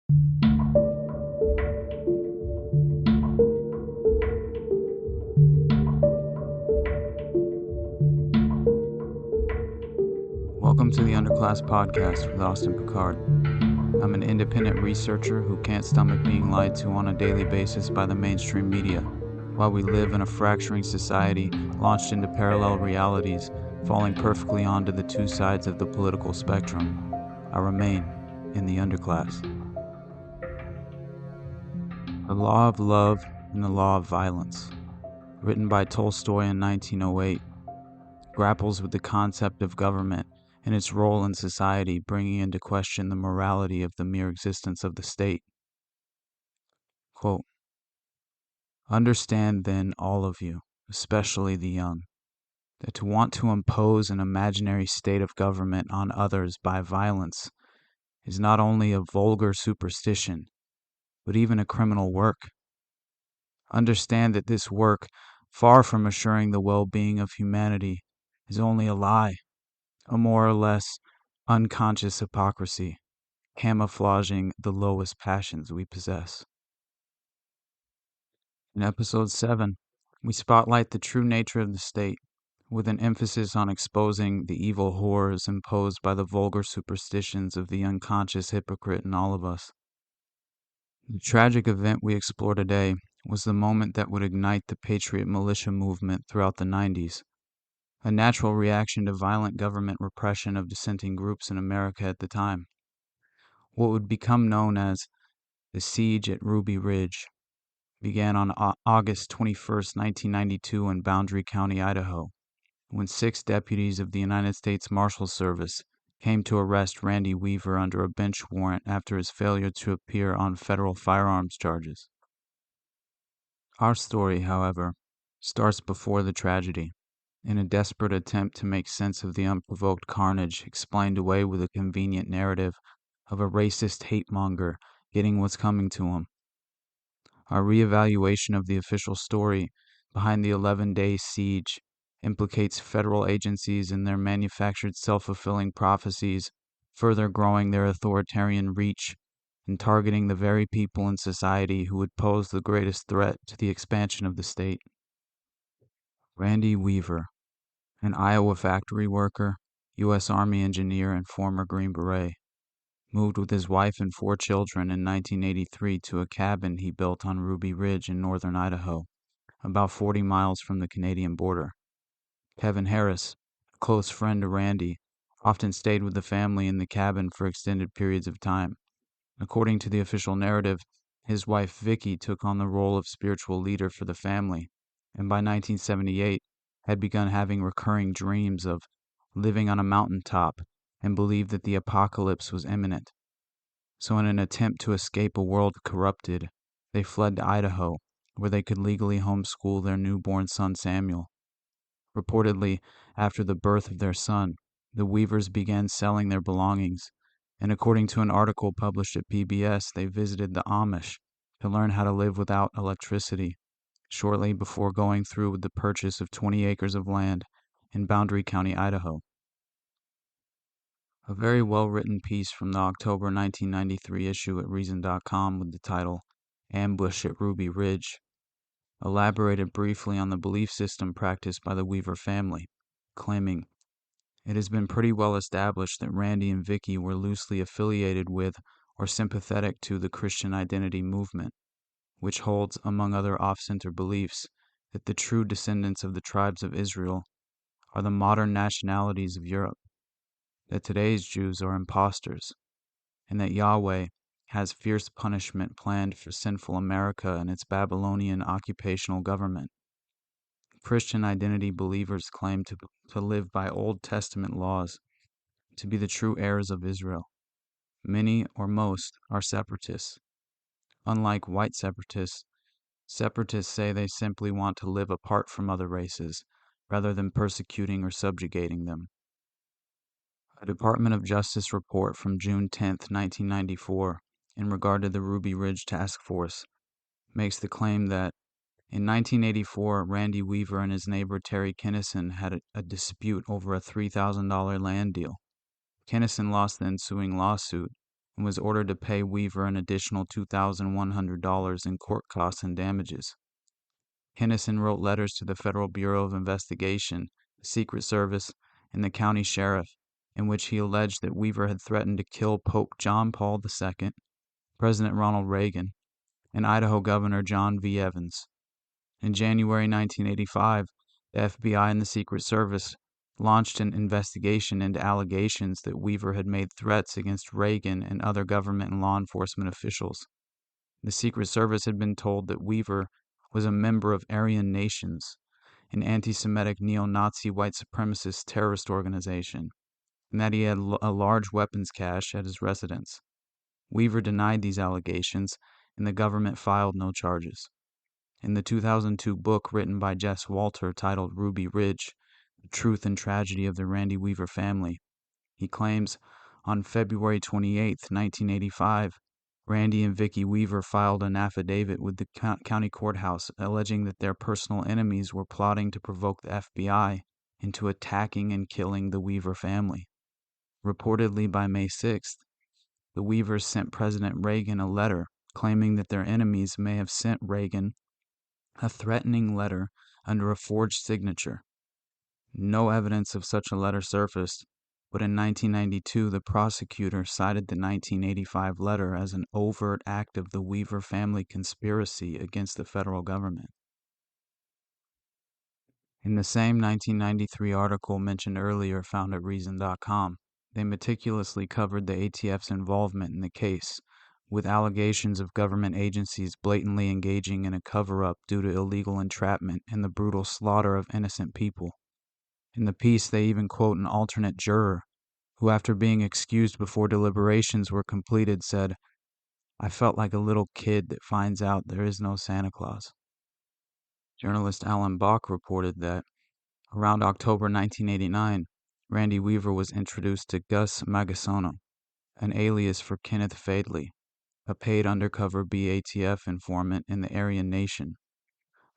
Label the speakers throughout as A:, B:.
A: Welcome to the Underclass Podcast with Austin Picard. I'm an independent researcher who can't stomach being lied to on a daily basis by the mainstream media, while we live in a fracturing society launched into parallel realities, falling perfectly onto the two sides of the political spectrum. I remain in the underclass. The Law of Love and the Law of Violence, written by Tolstoy in 1908, grapples with the concept of government and its role in society, bringing into question the morality of the mere existence of the state. Quote, "Understand then, all of you, especially the young, that to want to impose an imaginary state of government on others by violence is not only a vulgar superstition, but even a criminal work. Understand that this work, far from assuring the well-being of humanity, is only a lie, a more or less unconscious hypocrisy, camouflaging the lowest passions we possess." In Episode 7, we spotlight the true nature of the state, with an emphasis on exposing the evil horrors imposed by the vulgar superstitions of the unconscious hypocrite in all of us. The tragic event we explore today was the moment that would ignite the Patriot Militia movement throughout the 90s, a natural reaction to violent government repression of dissenting groups in America at the time. What would become known as the Siege at Ruby Ridge began on August 21st, 1992 in Boundary County, Idaho, when 6 deputies of the United States Marshal Service came to arrest Randy Weaver under a bench warrant after his failure to appear on federal firearms charges. Our story, however, starts before the tragedy, in a desperate attempt to make sense of the unprovoked carnage explained away with a convenient narrative of a racist hate-monger getting what's coming to him. Our reevaluation of the official story behind the 11-day siege implicates federal agencies in their manufactured self-fulfilling prophecies, further growing their authoritarian reach and targeting the very people in society who would pose the greatest threat to the expansion of the state. Randy Weaver, an Iowa factory worker, U.S. Army engineer, and former Green Beret, moved with his wife and 4 children in 1983 to a cabin he built on Ruby Ridge in northern Idaho, about 40 miles from the Canadian border. Kevin Harris, a close friend to Randy, often stayed with the family in the cabin for extended periods of time. According to the official narrative, his wife Vicky took on the role of spiritual leader for the family, and by 1978 had begun having recurring dreams of living on a mountaintop and believed that the apocalypse was imminent. So in an attempt to escape a world corrupted, they fled to Idaho, where they could legally homeschool their newborn son Samuel. Reportedly, after the birth of their son, the Weavers began selling their belongings, and according to an article published at PBS, they visited the Amish to learn how to live without electricity, shortly before going through with the purchase of 20 acres of land in Boundary County, Idaho. A very well-written piece from the October 1993 issue at Reason.com with the title "Ambush at Ruby Ridge" elaborated briefly on the belief system practiced by the Weaver family, claiming, "It has been pretty well established that Randy and Vicky were loosely affiliated with or sympathetic to the Christian Identity movement, which holds, among other off-center beliefs, that the true descendants of the tribes of Israel are the modern nationalities of Europe, that today's Jews are impostors, and that Yahweh has fierce punishment planned for sinful America and its Babylonian occupational government. Christian identity believers claim to live by Old Testament laws, to be the true heirs of Israel. Many, or most, are separatists. Unlike white separatists, separatists say they simply want to live apart from other races, rather than persecuting or subjugating them." A Department of Justice report from June 10, 1994, in regard to the Ruby Ridge Task Force, makes the claim that in 1984, Randy Weaver and his neighbor Terry Kinnison had a dispute over a $3,000 land deal. Kinnison lost the ensuing lawsuit, and was ordered to pay Weaver an additional $2,100 in court costs and damages. Hennison wrote letters to the Federal Bureau of Investigation, the Secret Service, and the county sheriff, in which he alleged that Weaver had threatened to kill Pope John Paul II, President Ronald Reagan, and Idaho Governor John V. Evans. In January 1985, the FBI and the Secret Service launched an investigation into allegations that Weaver had made threats against Reagan and other government and law enforcement officials. The Secret Service had been told that Weaver was a member of Aryan Nations, an anti-Semitic neo-Nazi white supremacist terrorist organization, and that he had a large weapons cache at his residence. Weaver denied these allegations, and the government filed no charges. In the 2002 book written by Jess Walter titled Ruby Ridge, The Truth and Tragedy of the Randy Weaver Family, he claims, on February 28, 1985, Randy and Vicki Weaver filed an affidavit with the county courthouse alleging that their personal enemies were plotting to provoke the FBI into attacking and killing the Weaver family. Reportedly by May 6th, the Weavers sent President Reagan a letter claiming that their enemies may have sent Reagan a threatening letter under a forged signature. No evidence of such a letter surfaced, but in 1992 the prosecutor cited the 1985 letter as an overt act of the Weaver family conspiracy against the federal government. In the same 1993 article mentioned earlier found at Reason.com, they meticulously covered the ATF's involvement in the case, with allegations of government agencies blatantly engaging in a cover-up due to illegal entrapment and the brutal slaughter of innocent people. In the piece, they even quote an alternate juror, who after being excused before deliberations were completed said, "I felt like a little kid that finds out there is no Santa Claus." Journalist Alan Bach reported that, around October 1989, Randy Weaver was introduced to Gus Magasono, an alias for Kenneth Fadley, a paid undercover BATF informant in the Aryan Nation.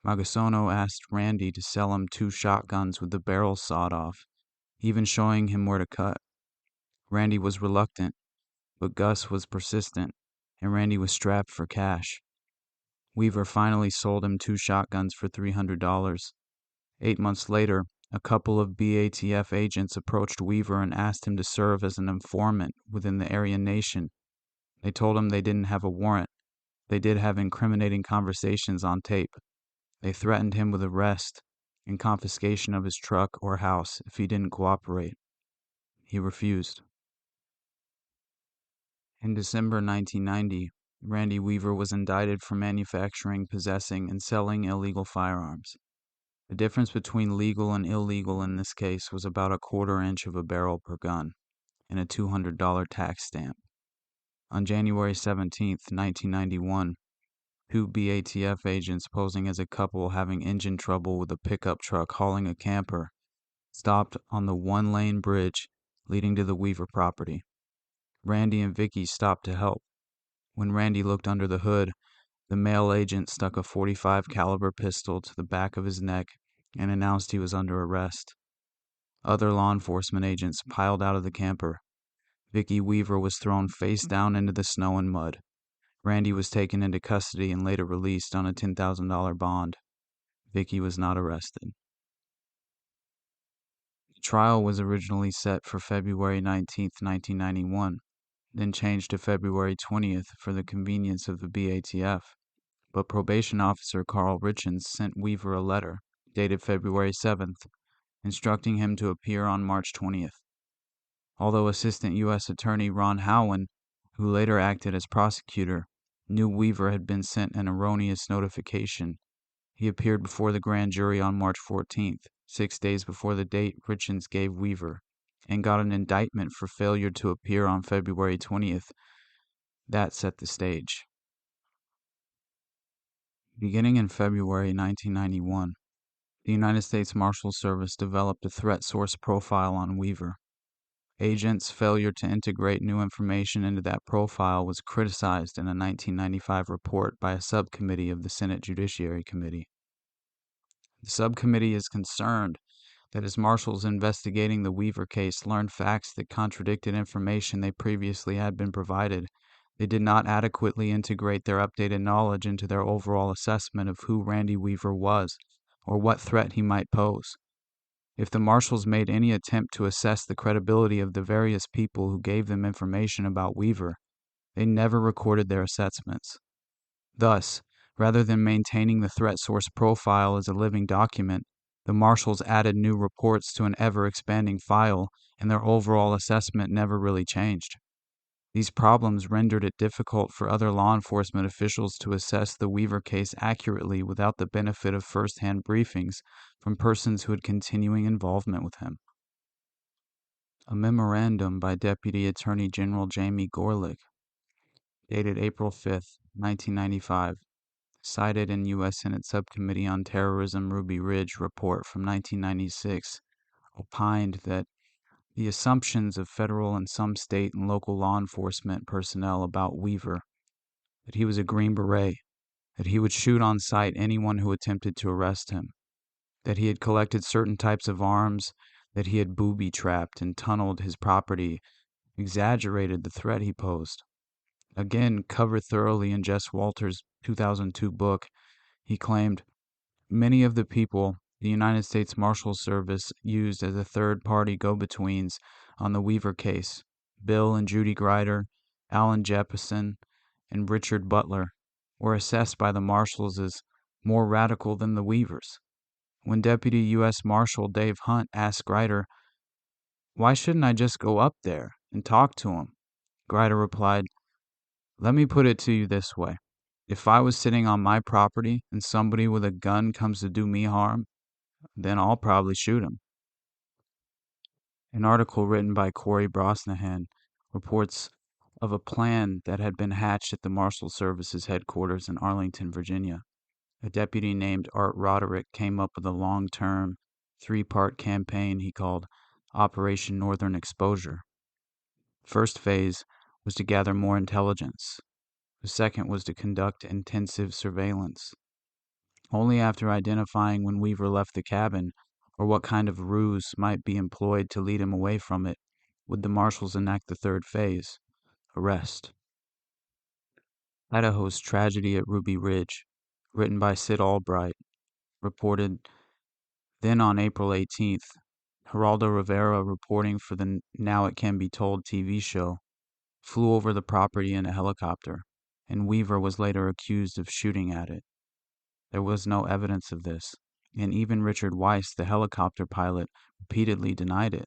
A: Magasono asked Randy to sell him 2 shotguns with the barrels sawed off, even showing him where to cut. Randy was reluctant, but Gus was persistent, and Randy was strapped for cash. Weaver finally sold him 2 shotguns for $300. 8 months later, a couple of BATF agents approached Weaver and asked him to serve as an informant within the Aryan Nation. They told him they didn't have a warrant. They did have incriminating conversations on tape. They threatened him with arrest and confiscation of his truck or house if he didn't cooperate. He refused. In December 1990, Randy Weaver was indicted for manufacturing, possessing, and selling illegal firearms. The difference between legal and illegal in this case was about a 1/4 inch of a barrel per gun and a $200 tax stamp. On January 17, 1991, 2 BATF agents posing as a couple having engine trouble with a pickup truck hauling a camper stopped on the 1-lane bridge leading to the Weaver property. Randy and Vicki stopped to help. When Randy looked under the hood, the male agent stuck a .45 caliber pistol to the back of his neck and announced he was under arrest. Other law enforcement agents piled out of the camper. Vicki Weaver was thrown face down into the snow and mud. Randy was taken into custody and later released on a $10,000 bond. Vicki was not arrested. The trial was originally set for February 19, 1991, then changed to February 20th for the convenience of the BATF, but probation officer Carl Richens sent Weaver a letter, dated February 7th, instructing him to appear on March 20th. Although Assistant U.S. Attorney Ron Howen, who later acted as prosecutor, knew Weaver had been sent an erroneous notification, he appeared before the grand jury on March 14th, 6 days before the date Richens gave Weaver, and got an indictment for failure to appear on February 20th. That set the stage. Beginning in February 1991, the United States Marshal Service developed a threat source profile on Weaver. Agents' failure to integrate new information into that profile was criticized in a 1995 report by a subcommittee of the Senate Judiciary Committee. The subcommittee is concerned that as marshals investigating the Weaver case learned facts that contradicted information they previously had been provided, They did not adequately integrate their updated knowledge into their overall assessment of who Randy Weaver was or what threat he might pose. If the marshals made any attempt to assess the credibility of the various people who gave them information about Weaver, they never recorded their assessments. Thus, rather than maintaining the threat source profile as a living document, the marshals added new reports to an ever-expanding file, and their overall assessment never really changed. These problems rendered it difficult for other law enforcement officials to assess the Weaver case accurately without the benefit of first-hand briefings from persons who had continuing involvement with him. A memorandum by Deputy Attorney General Jamie Gorelick, dated April 5, 1995, cited in U.S. Senate Subcommittee on Terrorism Ruby Ridge report from 1996, opined that the assumptions of federal and some state and local law enforcement personnel about Weaver, that he was a Green Beret, that he would shoot on sight anyone who attempted to arrest him, that he had collected certain types of arms, that he had booby-trapped and tunneled his property, exaggerated the threat he posed. Again, covered thoroughly in Jess Walters' 2002 book, he claimed, many of the people the United States Marshal Service used as a third-party go-betweens on the Weaver case, Bill and Judy Grider, Alan Jeppesen, and Richard Butler, were assessed by the marshals as more radical than the Weavers. When Deputy U.S. Marshal Dave Hunt asked Grider, "Why shouldn't I just go up there and talk to him?" Grider replied, "Let me put it to you this way. If I was sitting on my property and somebody with a gun comes to do me harm, then I'll probably shoot him." An article written by Corey Brosnahan reports of a plan that had been hatched at the Marshal Service's headquarters in Arlington, Virginia. A deputy named Art Roderick came up with a long-term, three-part campaign he called Operation Northern Exposure. First phase was to gather more intelligence. The second was to conduct intensive surveillance. Only after identifying when Weaver left the cabin, or what kind of ruse might be employed to lead him away from it, would the marshals enact the third phase, arrest. Idaho's Tragedy at Ruby Ridge, written by Sid Albright, reported, then on April 18th, Geraldo Rivera, reporting for the Now It Can Be Told TV show, flew over the property in a helicopter, and Weaver was later accused of shooting at it. There was no evidence of this, and even Richard Weiss, the helicopter pilot, repeatedly denied it.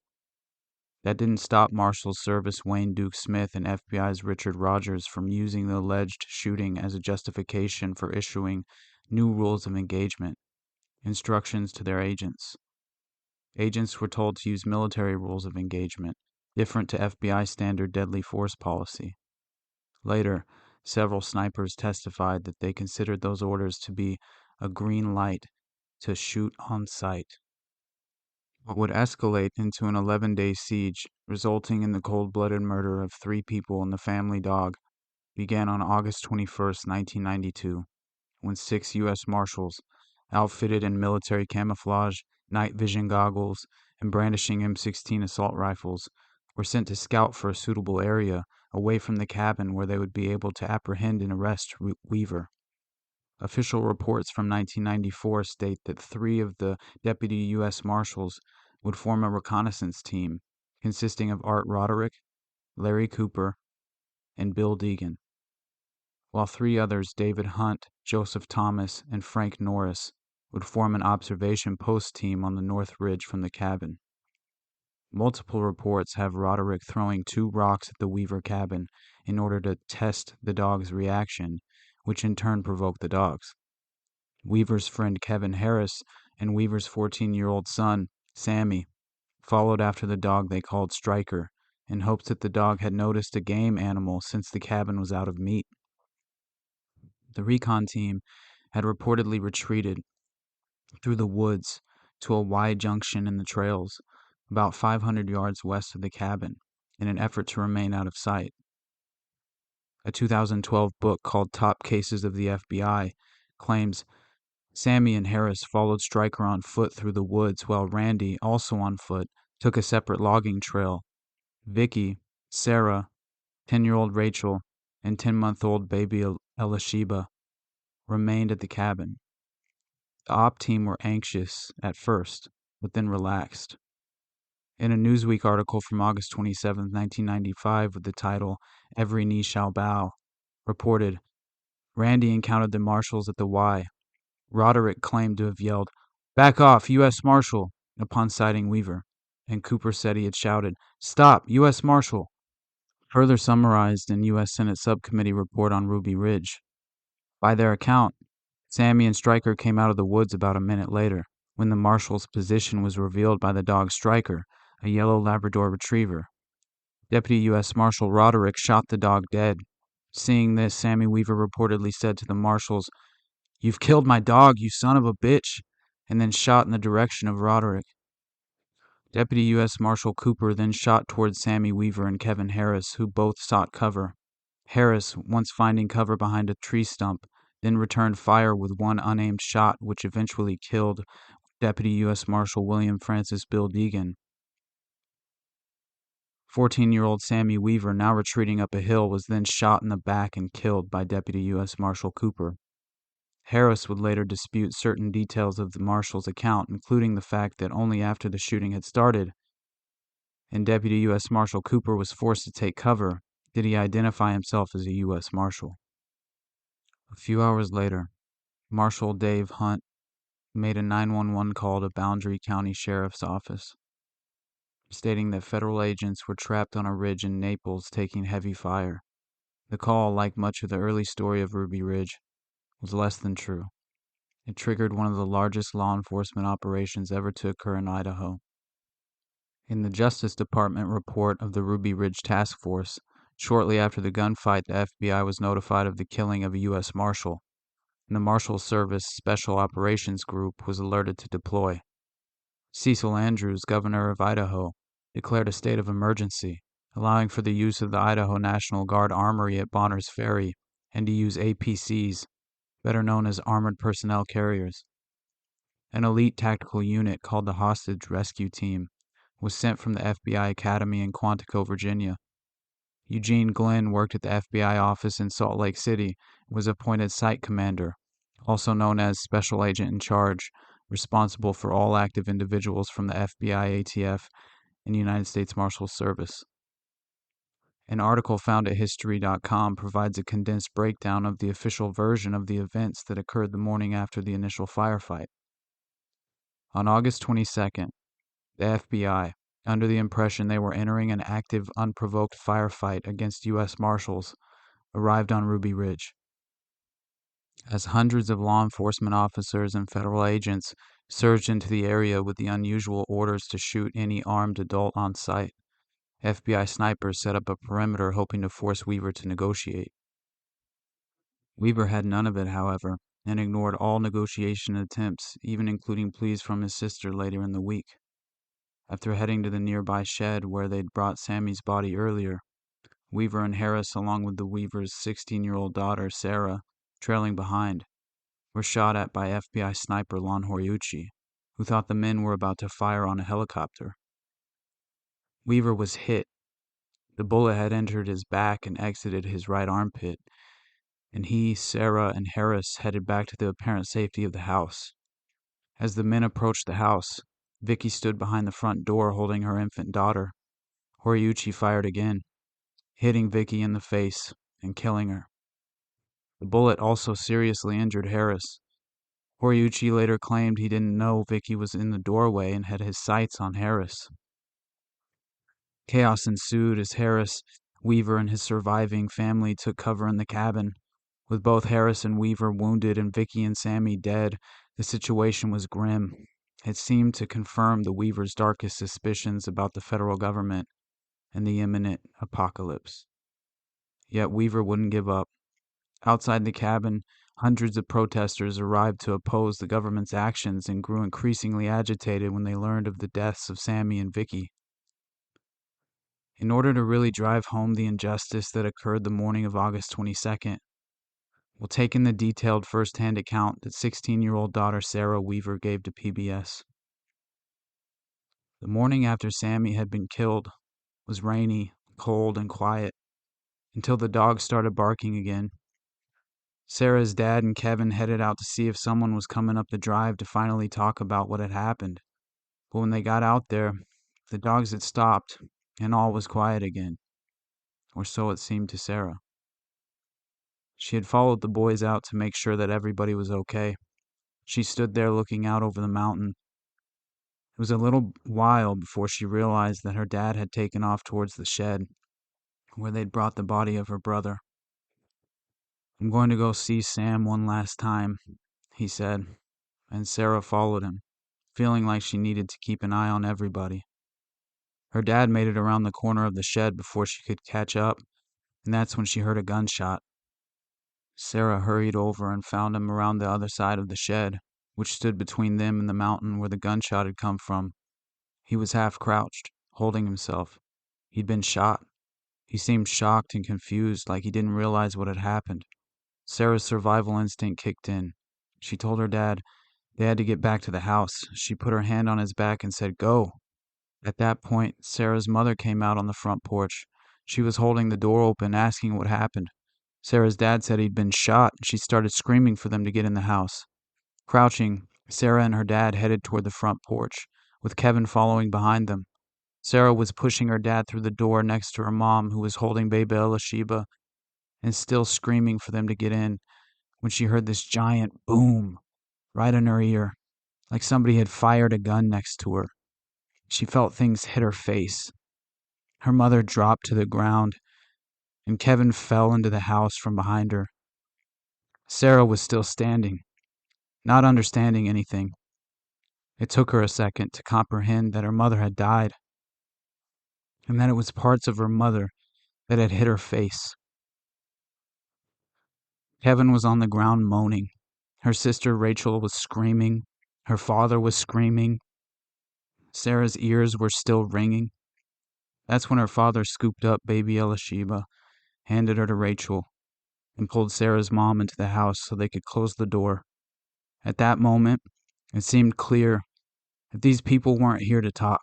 A: That didn't stop Marshal Service Wayne Duke Smith and FBI's Richard Rogers from using the alleged shooting as a justification for issuing new rules of engagement, instructions to their agents. Agents were told to use military rules of engagement, different to FBI standard deadly force policy. Later, several snipers testified that they considered those orders to be a green light to shoot on sight. What would escalate into an 11-day siege, resulting in the cold-blooded murder of 3 people and the family dog, began on August 21, 1992, when 6 U.S. Marshals, outfitted in military camouflage, night vision goggles, and brandishing M16 assault rifles, were sent to scout for a suitable area away from the cabin where they would be able to apprehend and arrest Weaver. Official reports from 1994 state that 3 of the deputy U.S. Marshals would form a reconnaissance team consisting of Art Roderick, Larry Cooper, and Bill Deegan, while 3 others, David Hunt, Joseph Thomas, and Frank Norris, would form an observation post team on the North Ridge from the cabin. Multiple reports have Roderick throwing 2 rocks at the Weaver cabin in order to test the dog's reaction, which in turn provoked the dogs. Weaver's friend Kevin Harris and Weaver's 14-year-old son, Sammy, followed after the dog they called Striker, in hopes that the dog had noticed a game animal since the cabin was out of meat. The recon team had reportedly retreated through the woods to a Y junction in the trails, about 500 yards west of the cabin, in an effort to remain out of sight. A 2012 book called Top Cases of the FBI claims Sammy and Harris followed Striker on foot through the woods while Randy, also on foot, took a separate logging trail. Vicky, Sarah, 10-year-old Rachel, and 10-month-old baby Elisheba remained at the cabin. The op team were anxious at first, but then relaxed. In a Newsweek article from August 27, 1995, with the title, "Every Knee Shall Bow," reported, Randy encountered the marshals at the Y. Roderick claimed to have yelled, "Back off, U.S. Marshal," upon sighting Weaver, and Cooper said he had shouted, "Stop, U.S. Marshal." Further summarized in U.S. Senate Subcommittee report on Ruby Ridge. By their account, Sammy and Stryker came out of the woods about a minute later, when the marshal's position was revealed by the dog Stryker, a yellow Labrador retriever. Deputy U.S. Marshal Roderick shot the dog dead. Seeing this, Sammy Weaver reportedly said to the marshals, "You've killed my dog, you son of a bitch," and then shot in the direction of Roderick. Deputy U.S. Marshal Cooper then shot towards Sammy Weaver and Kevin Harris, who both sought cover. Harris, once finding cover behind a tree stump, then returned fire with one unaimed shot, which eventually killed Deputy U.S. Marshal William Francis Bill Deegan. 14-year-old Sammy Weaver, now retreating up a hill, was then shot in the back and killed by Deputy U.S. Marshal Cooper. Harris would later dispute certain details of the marshal's account, including the fact that only after the shooting had started and Deputy U.S. Marshal Cooper was forced to take cover did he identify himself as a U.S. Marshal. A few hours later, Marshal Dave Hunt made a 911 call to Boundary County Sheriff's Office, stating that federal agents were trapped on a ridge in Naples taking heavy fire. The call, like much of the early story of Ruby Ridge, was less than true. It triggered one of the largest law enforcement operations ever to occur in Idaho. In the Justice Department report of the Ruby Ridge Task Force, shortly after the gunfight, the FBI was notified of the killing of a U.S. Marshal, and the Marshal Service Special Operations Group was alerted to deploy. Cecil Andrews, governor of Idaho, declared a state of emergency, allowing for the use of the Idaho National Guard Armory at Bonners Ferry and to use APCs, better known as Armored Personnel Carriers. An elite tactical unit called the Hostage Rescue Team was sent from the FBI Academy in Quantico, Virginia. Eugene Glenn worked at the FBI office in Salt Lake City and was appointed Site Commander, also known as Special Agent in Charge, responsible for all active individuals from the FBI, ATF, and United States Marshal Service. An article found at History.com provides a condensed breakdown of the official version of the events that occurred the morning after the initial firefight. On August 22nd, the FBI, under the impression they were entering an active, unprovoked firefight against U.S. Marshals, arrived on Ruby Ridge. As hundreds of law enforcement officers and federal agents surged into the area with the unusual orders to shoot any armed adult on sight, FBI snipers set up a perimeter hoping to force Weaver to negotiate. Weaver had none of it, however, and ignored all negotiation attempts, even including pleas from his sister later in the week. After heading to the nearby shed where they'd brought Sammy's body earlier, Weaver and Harris, along with the Weaver's 16-year-old daughter, Sarah, trailing behind, were shot at by FBI sniper Lon Horiuchi, who thought the men were about to fire on a helicopter. Weaver was hit. The bullet had entered his back and exited his right armpit, and he, Sarah, and Harris headed back to the apparent safety of the house. As the men approached the house, Vicky stood behind the front door holding her infant daughter. Horiuchi fired again, hitting Vicky in the face and killing her. The bullet also seriously injured Harris. Horiuchi later claimed he didn't know Vicky was in the doorway and had his sights on Harris. Chaos ensued as Harris, Weaver, and his surviving family took cover in the cabin. With both Harris and Weaver wounded and Vicky and Sammy dead, the situation was grim. It seemed to confirm the Weavers' darkest suspicions about the federal government and the imminent apocalypse. Yet Weaver wouldn't give up. Outside the cabin, hundreds of protesters arrived to oppose the government's actions and grew increasingly agitated when they learned of the deaths of Sammy and Vicky. In order to really drive home the injustice that occurred the morning of August 22nd, we'll take in the detailed first-hand account that 16-year-old daughter Sarah Weaver gave to PBS. The morning after Sammy had been killed was rainy, cold, and quiet. until the dog started barking again. Sarah's dad and Kevin headed out to see if someone was coming up the drive to finally talk about what had happened. But when they got out there, the dogs had stopped, and all was quiet again. Or so it seemed to Sarah. She had followed the boys out to make sure that everybody was okay. She stood there looking out over the mountain. It was a little while before she realized that her dad had taken off towards the shed, where they'd brought the body of her brother. "I'm going to go see Sam one last time," he said, and Sarah followed him, feeling like she needed to keep an eye on everybody. Her dad made it around the corner of the shed before she could catch up, and that's when she heard a gunshot. Sarah hurried over and found him around the other side of the shed, which stood between them and the mountain where the gunshot had come from. He was half crouched, holding himself. He'd been shot. He seemed shocked and confused, like he didn't realize what had happened. Sarah's survival instinct kicked in. She told her dad they had to get back to the house. She put her hand on his back and said, "Go." At that point, Sarah's mother came out on the front porch. She was holding the door open, asking what happened. Sarah's dad said he'd been shot. She started screaming for them to get in the house. Crouching, Sarah and her dad headed toward the front porch, with Kevin following behind them. Sarah was pushing her dad through the door next to her mom, who was holding baby Elisheba, and still screaming for them to get in, when she heard this giant boom right in her ear, like somebody had fired a gun next to her. She felt things hit her face. Her mother dropped to the ground, and Kevin fell into the house from behind her. Sarah was still standing, not understanding anything. It took her a second to comprehend that her mother had died, and that it was parts of her mother that had hit her face. Kevin was on the ground moaning. Her sister Rachel was screaming. Her father was screaming. Sarah's ears were still ringing. That's when her father scooped up baby Elisheba, handed her to Rachel, and pulled Sarah's mom into the house so they could close the door. At that moment, it seemed clear that these people weren't here to talk.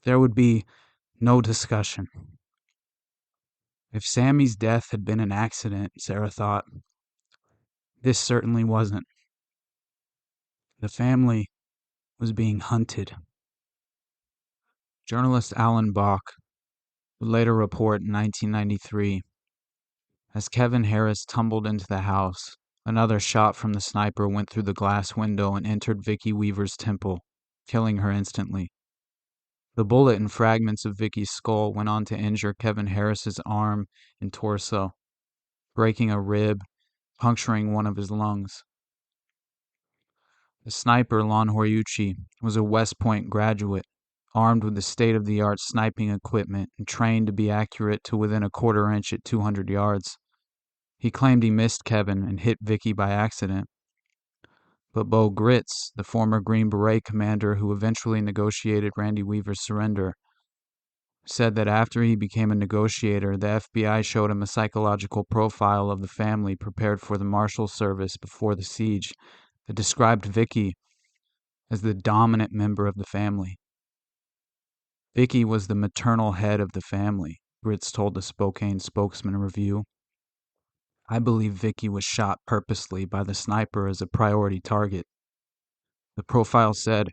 A: There would be no discussion. If Sammy's death had been an accident, Sarah thought, this certainly wasn't. The family was being hunted. Journalist Alan Bach would later report in 1993, as Kevin Harris tumbled into the house, another shot from the sniper went through the glass window and entered Vicki Weaver's temple, killing her instantly. The bullet and fragments of Vicki's skull went on to injure Kevin Harris's arm and torso, breaking a rib, puncturing one of his lungs. The sniper, Lon Horiuchi, was a West Point graduate, armed with the state-of-the-art sniping equipment and trained to be accurate to within a quarter inch at 200 yards. He claimed he missed Kevin and hit Vicki by accident. But Bo Gritz, the former Green Beret commander who eventually negotiated Randy Weaver's surrender, said that after he became a negotiator, the FBI showed him a psychological profile of the family prepared for the Marshal Service before the siege that described Vicki as the dominant member of the family. Vicki was the maternal head of the family, Gritz told the Spokane Spokesman Review. "I believe Vicki was shot purposely by the sniper as a priority target." The profile said,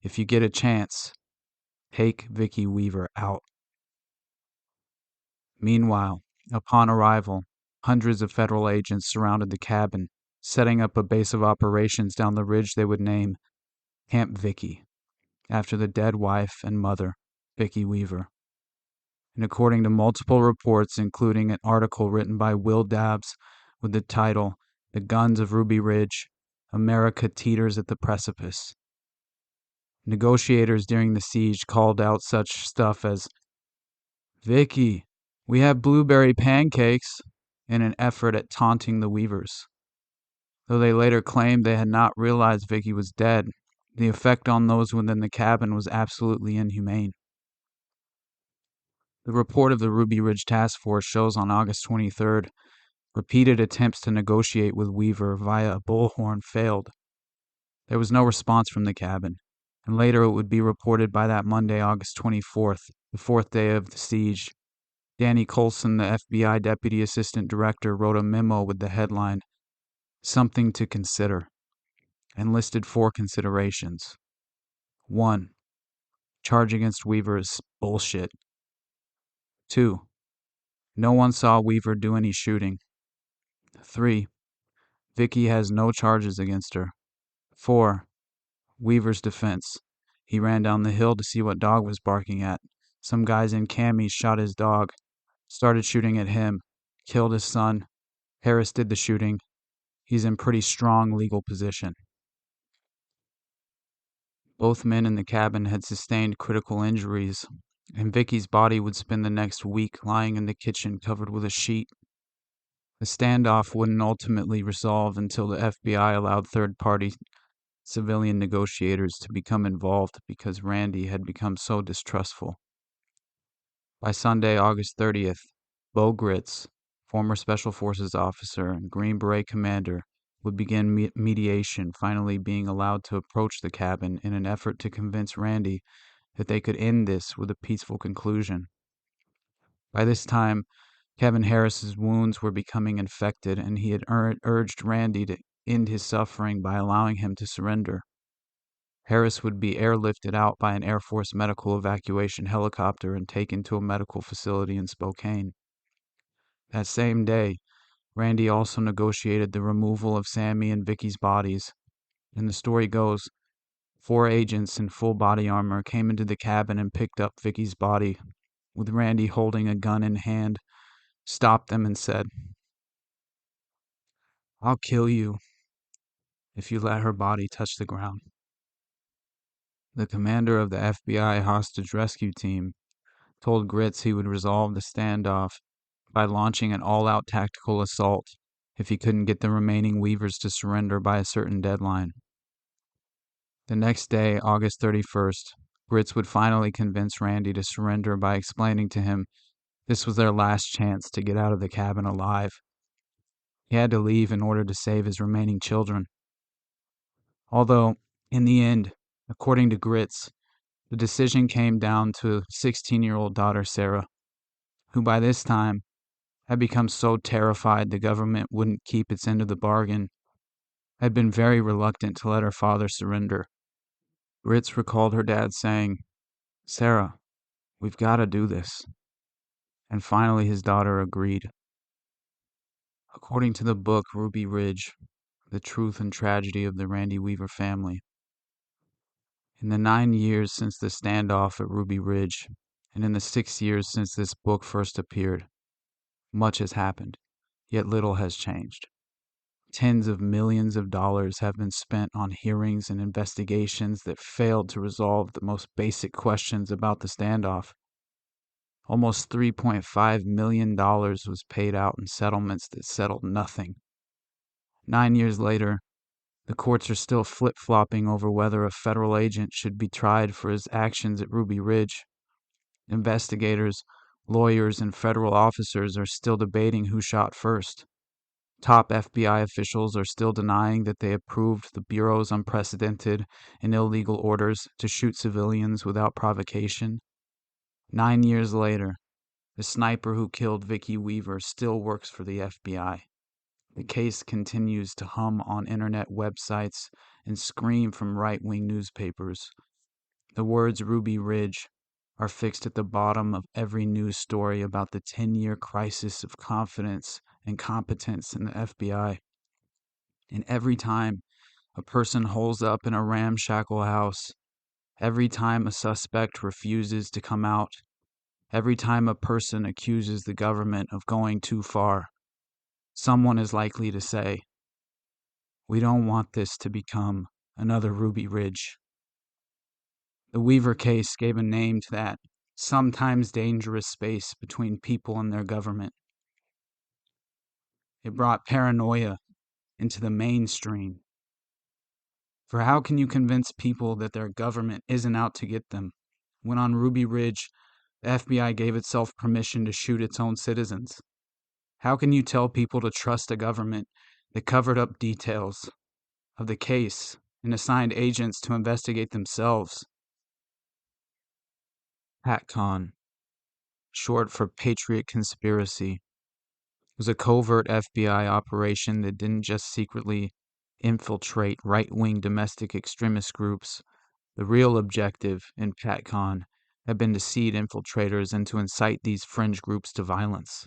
A: "If you get a chance, take Vicki Weaver out." Meanwhile, upon arrival, hundreds of federal agents surrounded the cabin, setting up a base of operations down the ridge they would name Camp Vicki, after the dead wife and mother, Vicki Weaver. And according to multiple reports, including an article written by Will Dabbs with the title, "The Guns of Ruby Ridge, America Teeters at the Precipice," negotiators during the siege called out such stuff as, "Vicki, we have blueberry pancakes," in an effort at taunting the Weavers. Though they later claimed they had not realized Vicki was dead, the effect on those within the cabin was absolutely inhumane. The report of the Ruby Ridge Task Force shows on August 23rd, repeated attempts to negotiate with Weaver via a bullhorn failed. There was no response from the cabin, and later it would be reported by that Monday, August 24th, the fourth day of the siege, Danny Coulson, the FBI Deputy Assistant Director, wrote a memo with the headline, "Something to Consider," and listed 4 considerations. 1. Charge against Weaver is bullshit. 2. No one saw Weaver do any shooting. 3. Vicky has no charges against her. 4. Weaver's defense. He ran down the hill to see what dog was barking at. Some guys in camis shot his dog, started shooting at him, killed his son. Harris did the shooting. He's in pretty strong legal position. Both men in the cabin had sustained critical injuries, and Vicky's body would spend the next week lying in the kitchen covered with a sheet. The standoff wouldn't ultimately resolve until the FBI allowed third-party civilian negotiators to become involved because Randy had become so distrustful. By Sunday, August 30th, Bo Gritz, former Special Forces officer and Green Beret commander, would begin mediation, finally being allowed to approach the cabin in an effort to convince Randy that they could end this with a peaceful conclusion. By this time, Kevin Harris's wounds were becoming infected, and he had urged Randy to end his suffering by allowing him to surrender. Harris would be airlifted out by an Air Force medical evacuation helicopter and taken to a medical facility in Spokane. That same day, Randy also negotiated the removal of Sammy and Vicky's bodies. And the story goes, 4 agents in full body armor came into the cabin and picked up Vicky's body, with Randy holding a gun in hand, stopped them and said, "I'll kill you if you let her body touch the ground." The commander of the FBI hostage rescue team told Gritz he would resolve the standoff by launching an all-out tactical assault if he couldn't get the remaining Weavers to surrender by a certain deadline. The next day, August 31st, Gritz would finally convince Randy to surrender by explaining to him this was their last chance to get out of the cabin alive. He had to leave in order to save his remaining children. Although, in the end, according to Gritz, the decision came down to 16-year-old daughter Sarah, who by this time had become so terrified the government wouldn't keep its end of the bargain, had been very reluctant to let her father surrender. Gritz recalled her dad saying, "Sarah, we've got to do this." And finally his daughter agreed. According to the book Ruby Ridge, The Truth and Tragedy of the Randy Weaver Family, in the 9 years since the standoff at Ruby Ridge, and in the 6 years since this book first appeared, much has happened, yet little has changed. Tens of millions of dollars have been spent on hearings and investigations that failed to resolve the most basic questions about the standoff. Almost $3.5 million was paid out in settlements that settled nothing. 9 years later, the courts are still flip-flopping over whether a federal agent should be tried for his actions at Ruby Ridge. Investigators, lawyers, and federal officers are still debating who shot first. Top FBI officials are still denying that they approved the Bureau's unprecedented and illegal orders to shoot civilians without provocation. 9 years later, the sniper who killed Vicky Weaver still works for the FBI. The case continues to hum on internet websites and scream from right-wing newspapers. The words Ruby Ridge are fixed at the bottom of every news story about the 10-year crisis of confidence and competence in the FBI. And every time a person holds up in a ramshackle house, every time a suspect refuses to come out, every time a person accuses the government of going too far, someone is likely to say, "We don't want this to become another Ruby Ridge." The Weaver case gave a name to that sometimes dangerous space between people and their government. It brought paranoia into the mainstream. For how can you convince people that their government isn't out to get them when on Ruby Ridge the FBI gave itself permission to shoot its own citizens? How can you tell people to trust a government that covered up details of the case and assigned agents to investigate themselves? Pat Kahn. short for Patriot Conspiracy, was a covert FBI operation that didn't just secretly infiltrate right-wing domestic extremist groups. The real objective in PatCon had been to seed infiltrators and to incite these fringe groups to violence.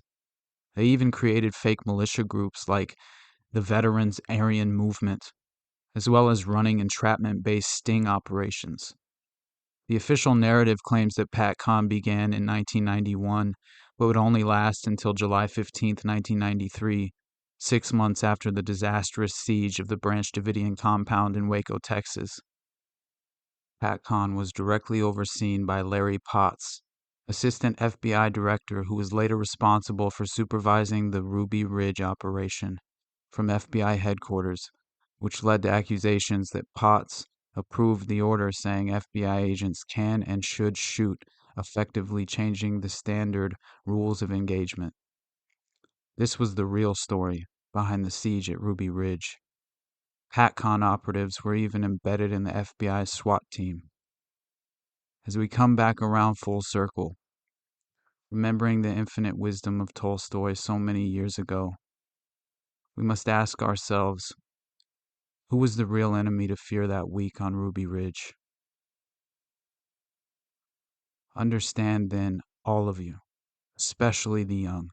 A: They even created fake militia groups like the Veterans Aryan Movement, as well as running entrapment-based sting operations. The official narrative claims that PatCon began in 1991, but would only last until July 15, 1993, 6 months after the disastrous siege of the Branch Davidian compound in Waco, Texas. PatCon was directly overseen by Larry Potts, assistant FBI director who was later responsible for supervising the Ruby Ridge operation from FBI headquarters, which led to accusations that Potts approved the order saying FBI agents can and should shoot, effectively changing the standard rules of engagement. This was the real story behind the siege at Ruby Ridge. PatCon operatives were even embedded in the FBI SWAT team. As we come back around full circle, remembering the infinite wisdom of Tolstoy so many years ago, we must ask ourselves, who was the real enemy to fear that week on Ruby Ridge? Understand then, all of you, especially the young,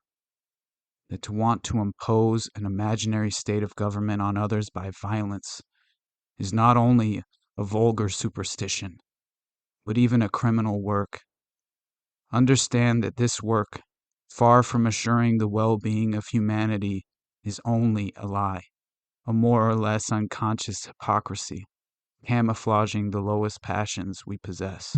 A: that to want to impose an imaginary state of government on others by violence is not only a vulgar superstition, but even a criminal work. Understand that this work, far from assuring the well-being of humanity, is only a lie, a more or less unconscious hypocrisy, camouflaging the lowest passions we possess.